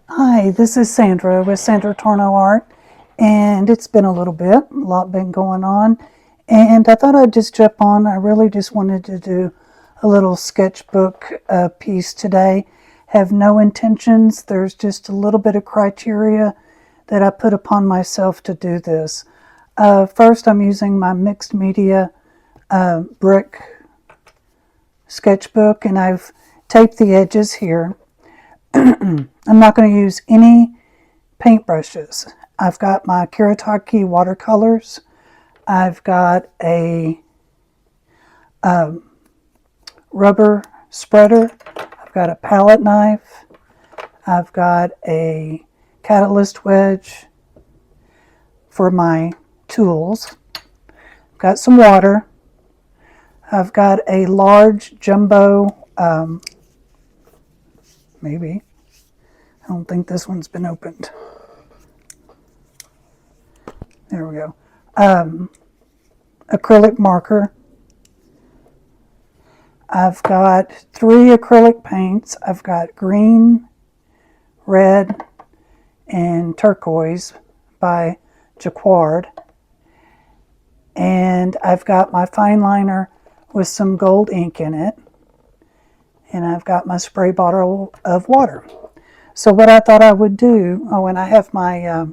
Hi, this is Sandra with Sandra Torno Art, and it's been a lot been going on, and I thought I'd just jump on. I really just wanted to do a little sketchbook piece today. Have no intentions, there's just a little bit of criteria that I put upon myself to do this. First, I'm using my mixed media brick sketchbook, and I've taped the edges here. I'm not going to use any paintbrushes. I've got my Acrylic watercolors. I've got a rubber spreader. I've got a palette knife. I've got a catalyst wedge for my tools. I've got some water. I've got a large jumbo, maybe. I don't think this one's been opened. There we go. Acrylic marker. I've got 3 acrylic paints. I've got green, red, and turquoise by Jacquard. And I've got my fine liner with some gold ink in it. And I've got my spray bottle of water. So what I thought I would do, and I have my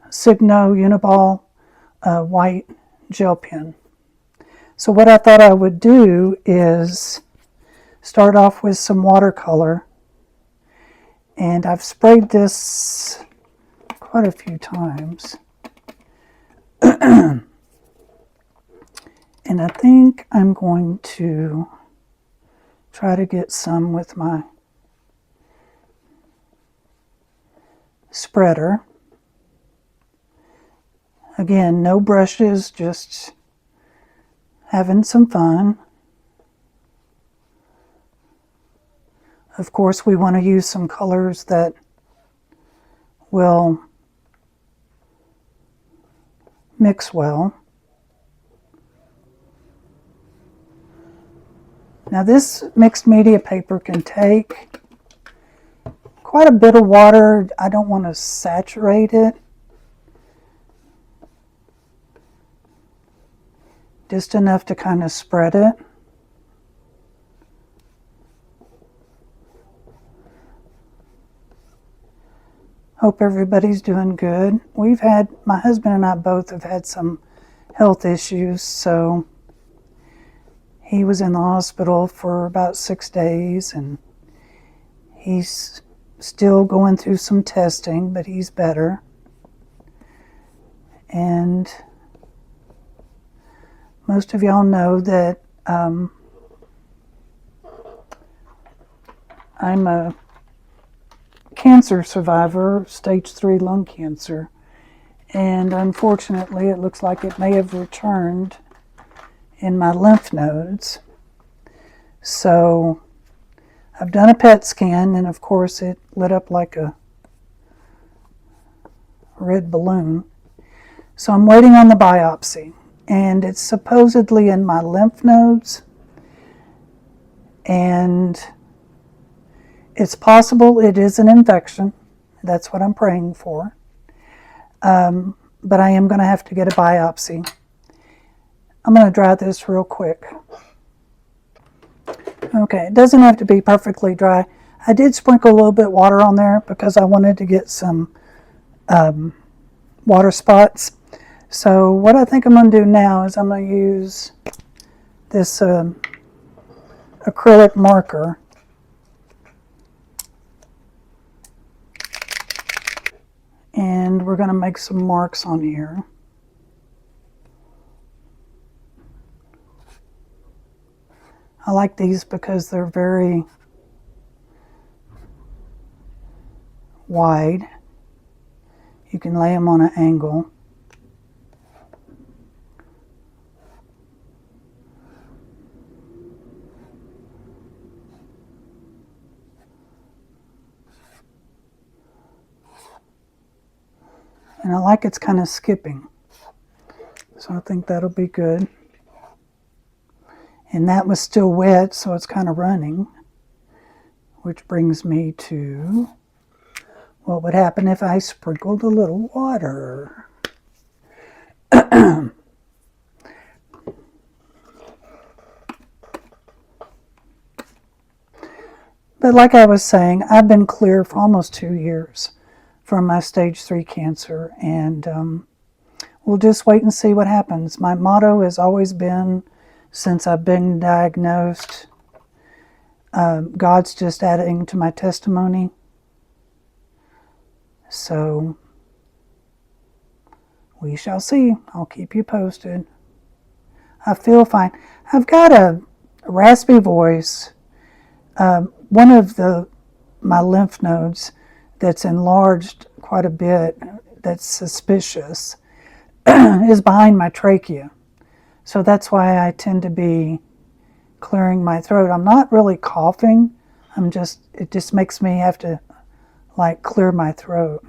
Signo Uniball white gel pen. So what I thought I would do is start off with some watercolor. And I've sprayed this quite a few times. And I think I'm going to try to get some with my spreader. Again, no brushes, just having some fun. Of course, we want to use some colors that will mix well. Now this mixed media paper can take quite a bit of water. I don't want to saturate it. Just enough to kind of spread it. Hope everybody's doing good. My husband and I both have had some health issues, so he was in the hospital for about 6 days, and he's still going through some testing, but he's better. And most of y'all know that I'm a cancer survivor, stage 3 lung cancer. And unfortunately, it looks like it may have returned in my lymph nodes. So I've done a PET scan, and of course it lit up like a red balloon. So I'm waiting on the biopsy, and it's supposedly in my lymph nodes, and it's possible it is an infection. That's what I'm praying for. But I am going to have to get a biopsy. I'm going to dry this real quick. Okay, it doesn't have to be perfectly dry. I did sprinkle a little bit of water on there because I wanted to get some water spots. So what I think I'm going to do now is I'm going to use this acrylic marker. And we're going to make some marks on here. I like these because they're very wide. You can lay them on an angle. And I like it's kind of skipping. So I think that'll be good. And that was still wet, so it's kind of running, Which brings me to what would happen if I sprinkled a little water. But like I was saying, I've been clear for almost 2 years from my stage 3 cancer, and we'll just wait and see what happens. My motto has always been, since I've been diagnosed, God's just adding to my testimony. So we shall see. I'll keep you posted. I feel fine. I've got a raspy voice. One of my lymph nodes that's enlarged quite a bit, that's suspicious, is behind my trachea. So that's why I tend to be clearing my throat. I'm not really coughing. It just makes me have to like clear my throat.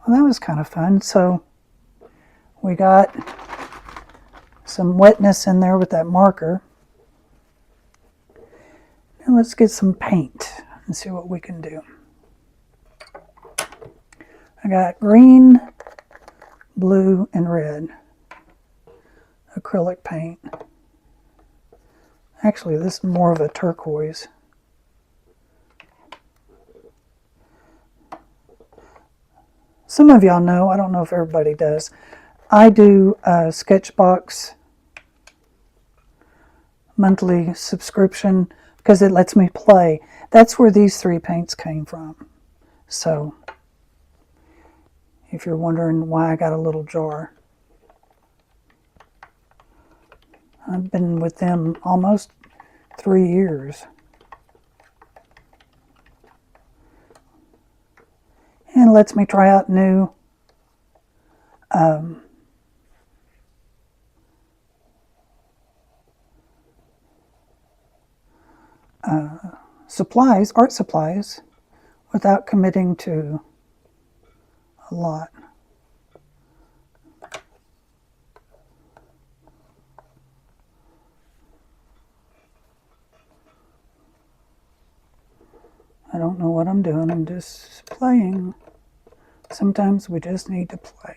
Well, that was kind of fun. So we got some wetness in there with that marker. Now let's get some paint and see what we can do. I got green, blue, and red acrylic paint. Actually, this is more of a turquoise. Some of y'all know, I don't know if everybody does, I do a Sketchbox monthly subscription because it lets me play. That's where these 3 paints came from. So, if you're wondering why I got a little jar. I've been with them almost 3 years. And it lets me try out new art supplies, without committing to a lot. I don't know what I'm doing, I'm just playing. Sometimes we just need to play.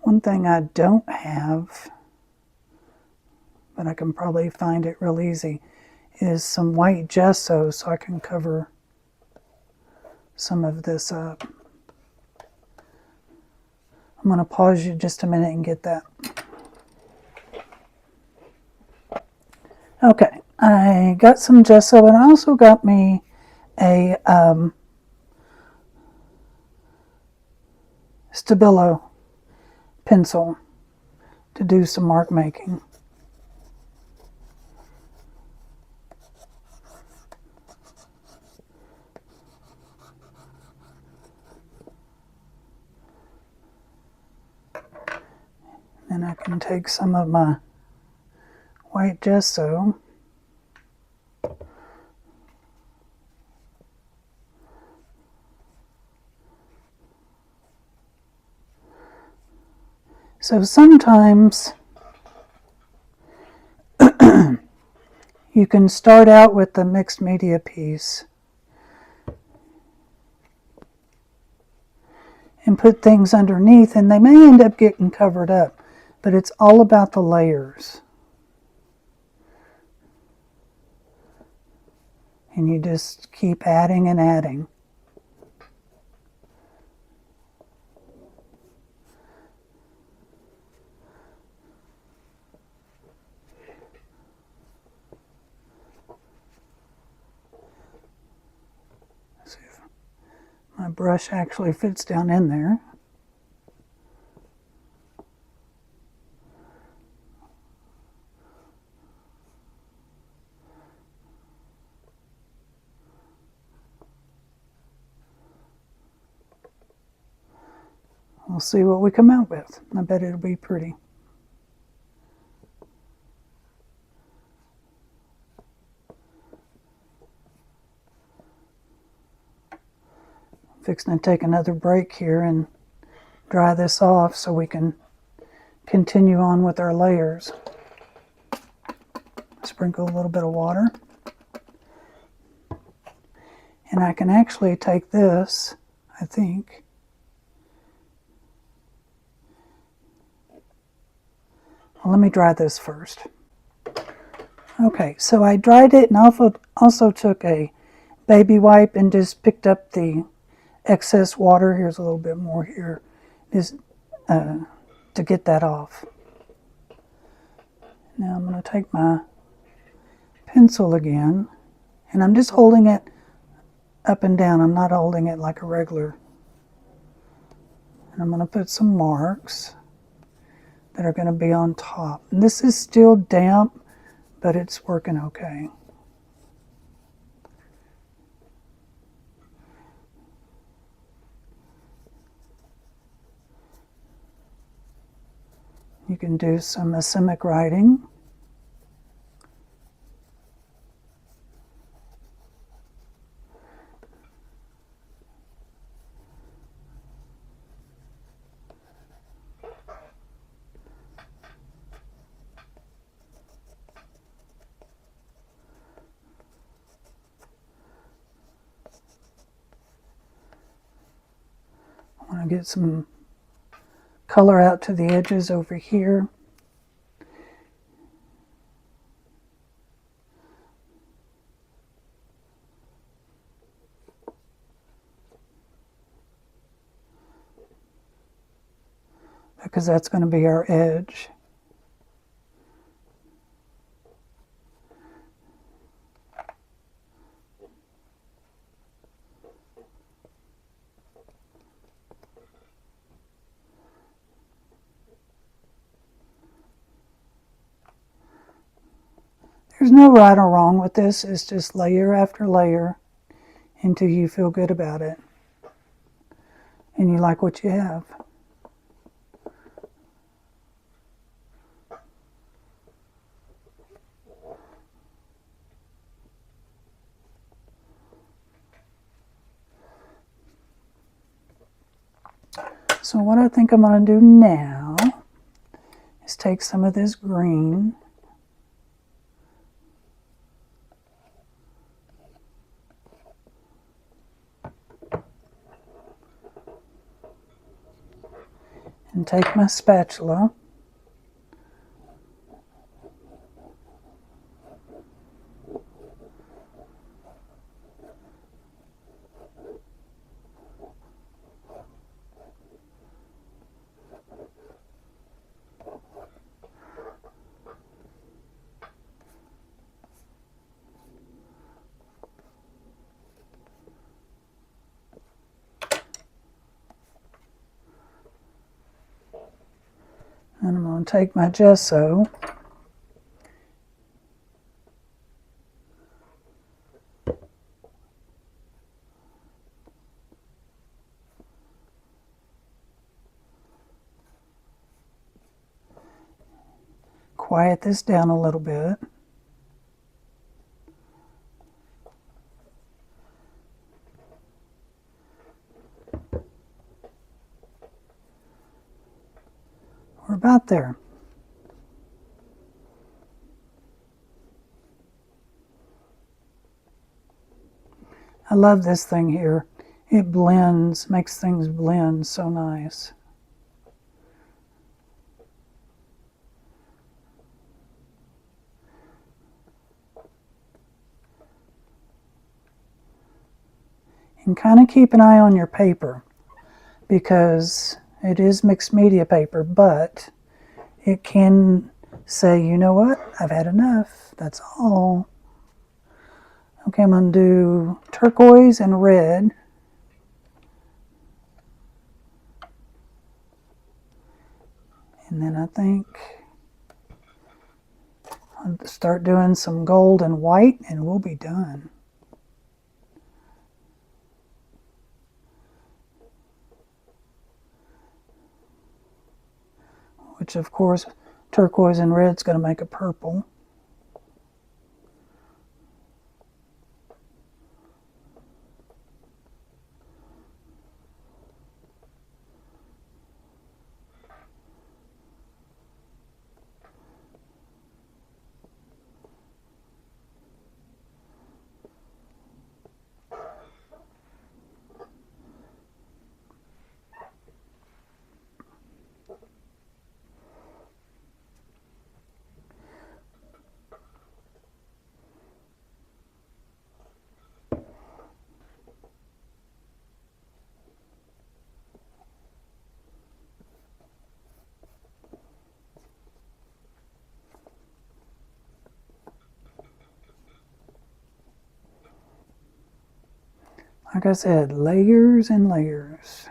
One thing I don't have, but I can probably find it real easy, is some white gesso so I can cover some of this up. I'm going to pause you just a minute and get that. Okay, I got some gesso, and I also got me a Stabilo pencil to do some mark making. Then I can take some of my white gesso so sometimes you can start out with the mixed media piece and put things underneath, and they may end up getting covered up, but it's all about the layers. And you just keep adding and adding. See if my brush actually fits down in there. We'll see what we come out with. I bet it'll be pretty. Fixing to take another break here and dry this off so we can continue on with our layers. Sprinkle a little bit of water. And I can actually take this, I think. Well, let me dry this first. Okay, so I dried it and also took a baby wipe and just picked up the excess water. Here's a little bit more here, just to get that off. Now I'm going to take my pencil again, and I'm just holding it up and down. I'm not holding it like a regular. And I'm going to put some marks that are going to be on top. And this is still damp, but it's working okay. You can do some asymmetric writing. I want to get some color out to the edges over here. Because that's going to be our edge. There's no right or wrong with this. It's just layer after layer until you feel good about it and you like what you have. So what I think I'm going to do now is take some of this green and take my spatula and I'm going to take my gesso quiet this down a little bit. We're about there. I love this thing here. It blends, makes things blend so nice. And kind of keep an eye on your paper because it is mixed media paper, but it can say, you know what, I've had enough, that's all. Okay, I'm going to do turquoise and red. And then I think I'll start doing some gold and white and we'll be done. which of course turquoise and red's going to make a purple. Like I said, layers and layers.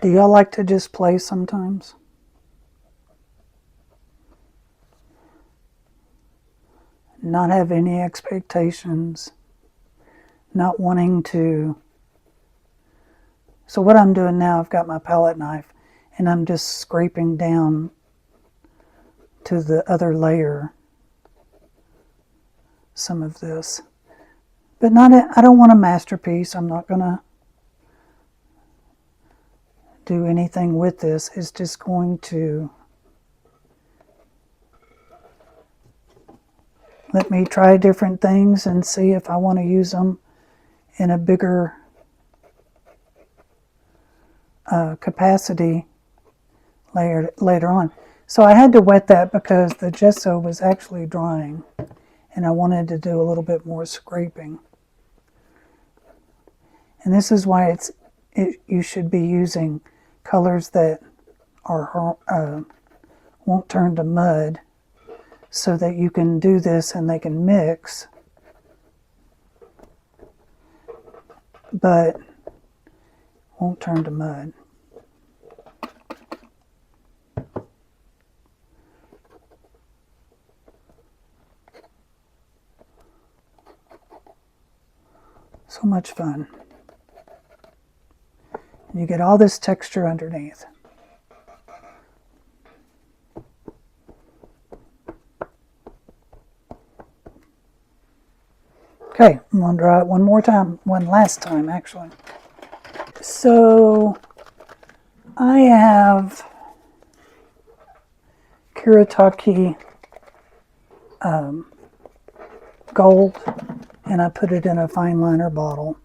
Do y'all like to just play sometimes? Not have any expectations, not wanting to. So what I'm doing now, I've got my palette knife and I'm just scraping down to the other layer some of this. But I don't want a masterpiece. I'm not going to do anything with this. It's just going to let me try different things and see if I want to use them in a bigger capacity later on. So I had to wet that because the gesso was actually drying and I wanted to do a little bit more scraping. And this is why you should be using colors that won't turn to mud, so that you can do this and they can mix, but won't turn to mud. So much fun. And you get all this texture underneath. Okay, I'm going to dry it one last time actually. So I have Kuretake gold, and I put it in a fine liner bottle.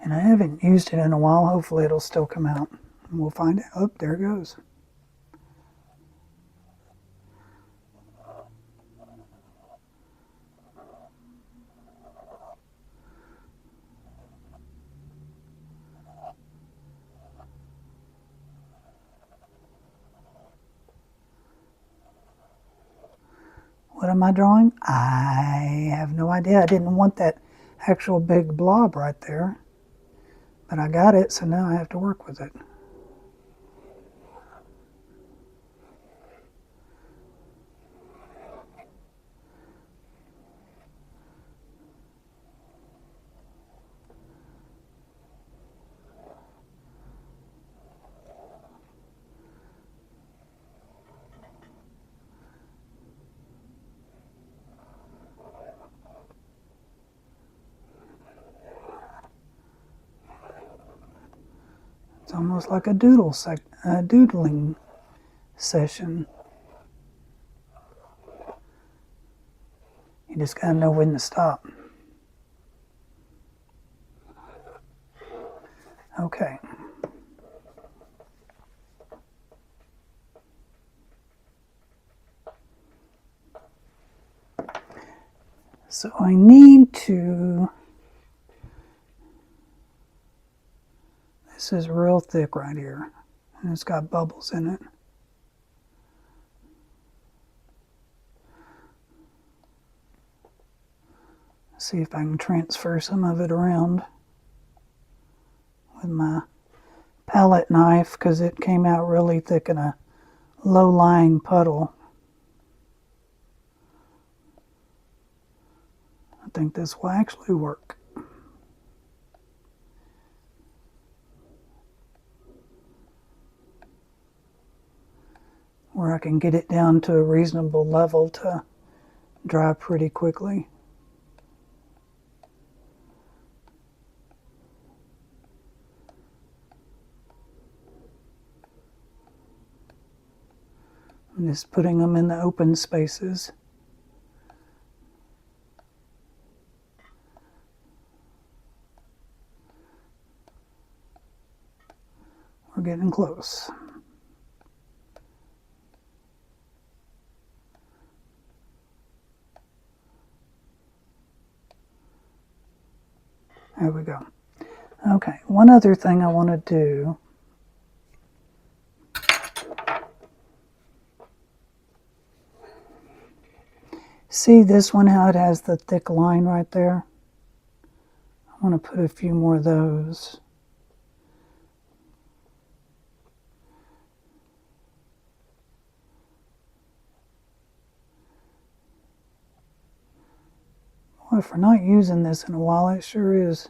And I haven't used it in a while. Hopefully it'll still come out. And we'll find out. Oh, there it goes. What am I drawing? I have no idea. I didn't want that actual big blob right there. But I got it, so now I have to work with it. It's almost like a doodling session. You just gotta know when to stop. Okay. So I need to, this is real thick right here, and it's got bubbles in it. See if I can transfer some of it around with my palette knife, because it came out really thick in a low-lying puddle. I think this will actually work. Where I can get it down to a reasonable level to dry pretty quickly. I'm just putting them in the open spaces. We're getting close. There we go. Okay, one other thing I want to do. See this one, how it has the thick line right there? I want to put a few more of those. Well, if we're not using this in a while, it sure is.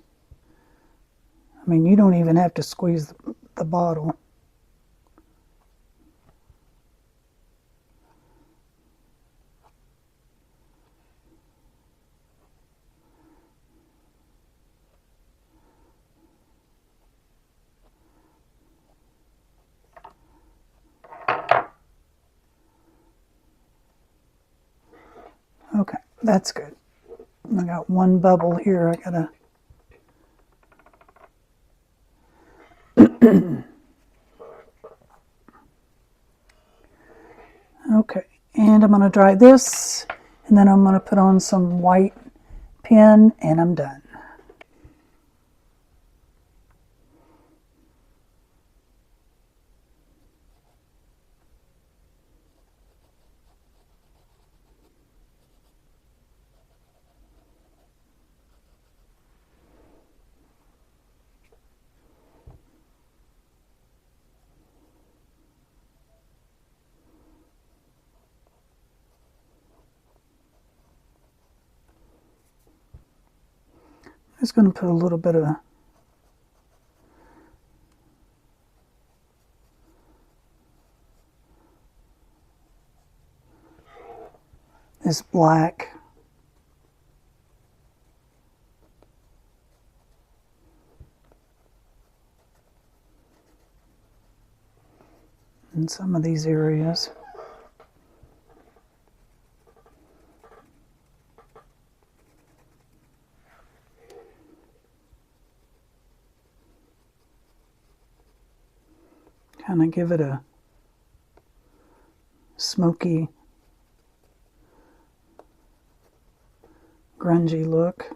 I mean, you don't even have to squeeze the bottle. Okay, that's good. I got one bubble here. I gotta. Okay, and I'm gonna dry this, and then I'm gonna put on some white pen, and I'm done. I'm just going to put a little bit of this black. In some of these areas. Kind of give it a smoky, grungy look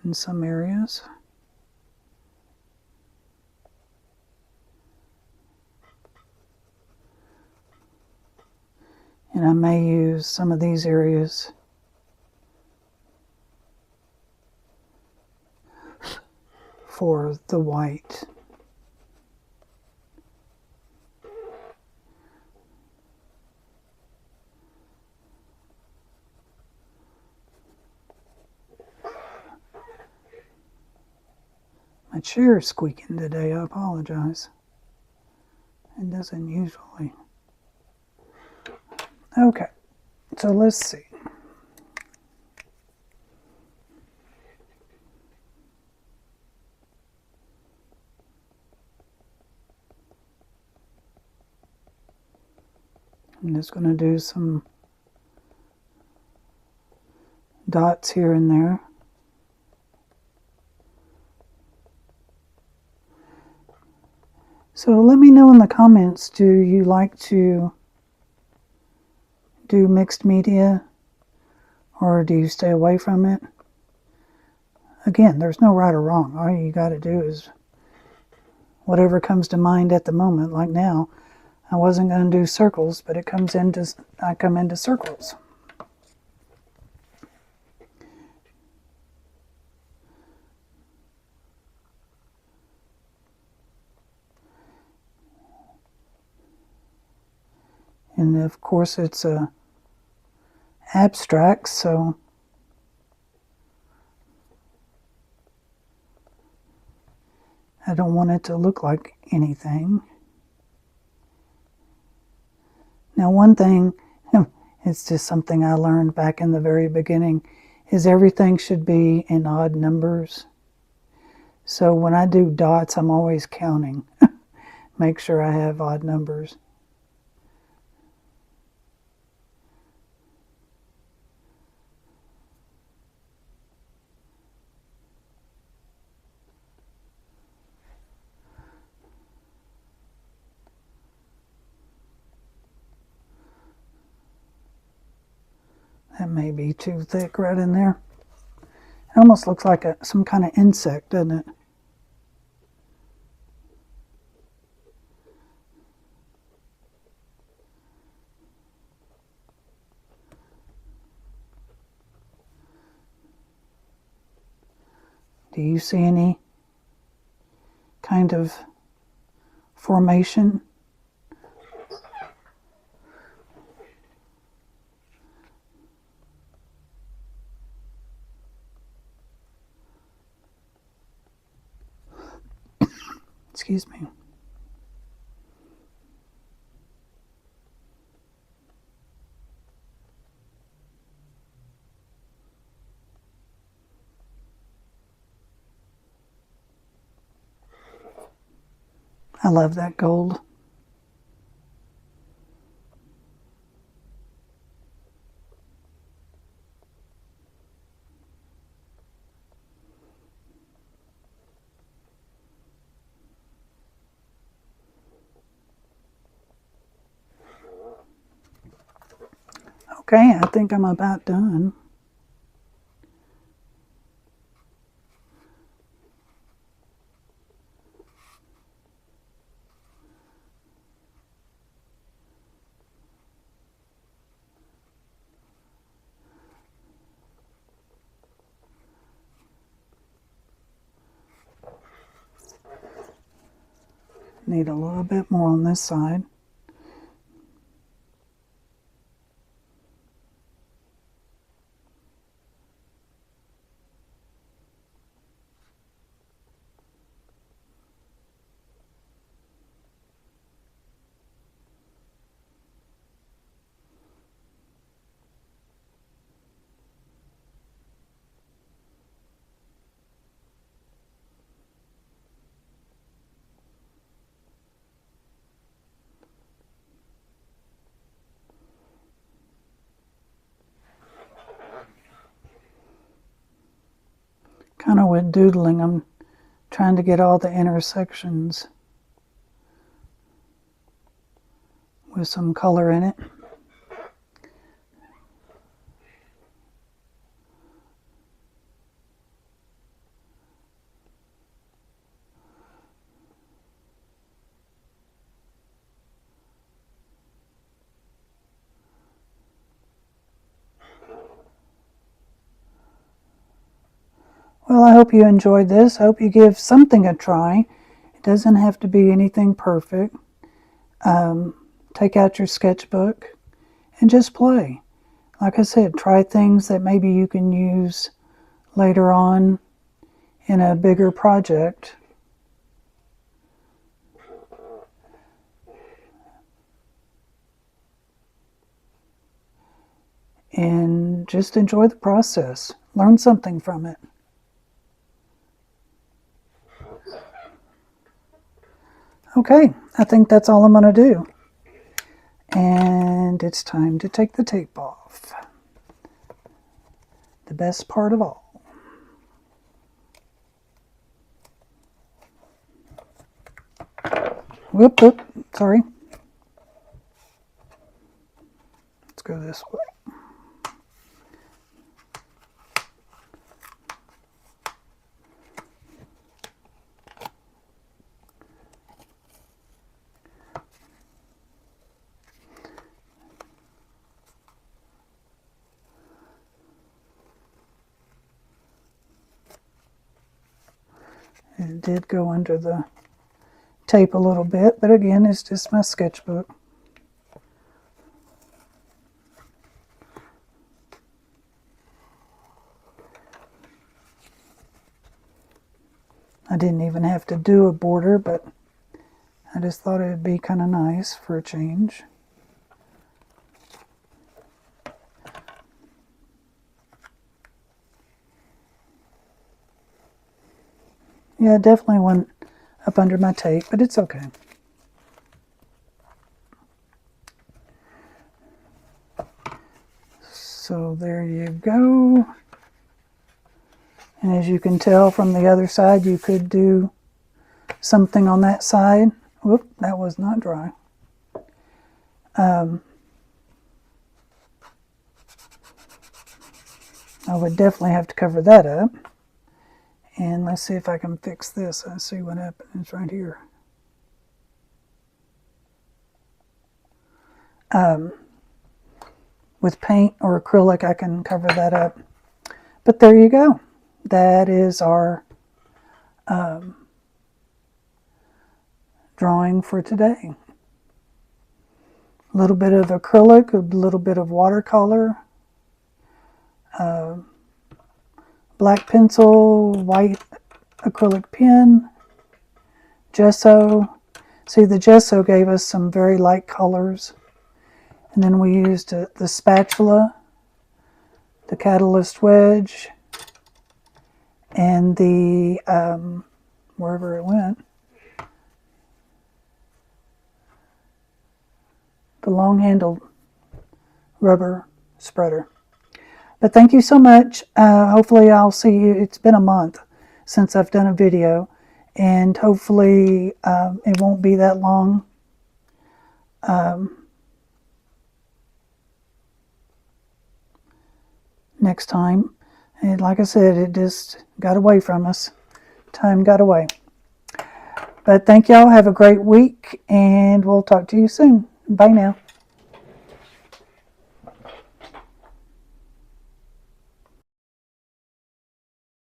in some areas. And I may use some of these areas for the white. My chair is squeaking today, I apologize. It doesn't usually. Okay, so let's see. I'm just going to do some dots here and there. So let me know in the comments, do you like to do mixed media or do you stay away from it? Again, there's no right or wrong. All you got to do is whatever comes to mind at the moment. Like now, I wasn't going to do circles, but I come into circles. And of course it's abstract, so I don't want it to look like anything. Now one thing, it's just something I learned back in the very beginning, is everything should be in odd numbers. So when I do dots, I'm always counting. Make sure I have odd numbers. That may be too thick right in there. It almost looks like some kind of insect, doesn't it? Do you see any kind of formation? Excuse me. I love that gold. Okay, I think I'm about done. Need a little bit more on this side. Kind of with doodling, I'm trying to get all the intersections with some color in it. Well, I hope you enjoyed this. I hope you give something a try. It doesn't have to be anything perfect. Take out your sketchbook and just play. Like I said, try things that maybe you can use later on in a bigger project. And just enjoy the process. Learn something from it. Okay, I think that's all I'm going to do. And it's time to take the tape off. The best part of all. Whoop, whoop, sorry. Let's go this way. It did go under the tape a little bit, but again, it's just my sketchbook. I didn't even have to do a border, but I just thought it would be kind of nice for a change. Yeah, it definitely went up under my tape, but it's okay. So there you go. And as you can tell from the other side, you could do something on that side. Whoop, that was not dry. I would definitely have to cover that up. And let's see if I can fix this. Let's see what happens right here. With paint or acrylic, I can cover that up. But there you go. That is our drawing for today. A little bit of acrylic, a little bit of watercolor, black pencil, white acrylic pen, gesso. See, the gesso gave us some very light colors. And then we used the spatula, the catalyst wedge, and the, wherever it went, the long-handled rubber spreader. But thank you so much. Hopefully I'll see you. It's been a month since I've done a video, and hopefully it won't be that long. Next time. And like I said, it just got away from us. Time got away. But thank y'all. Have a great week, and we'll talk to you soon. Bye now.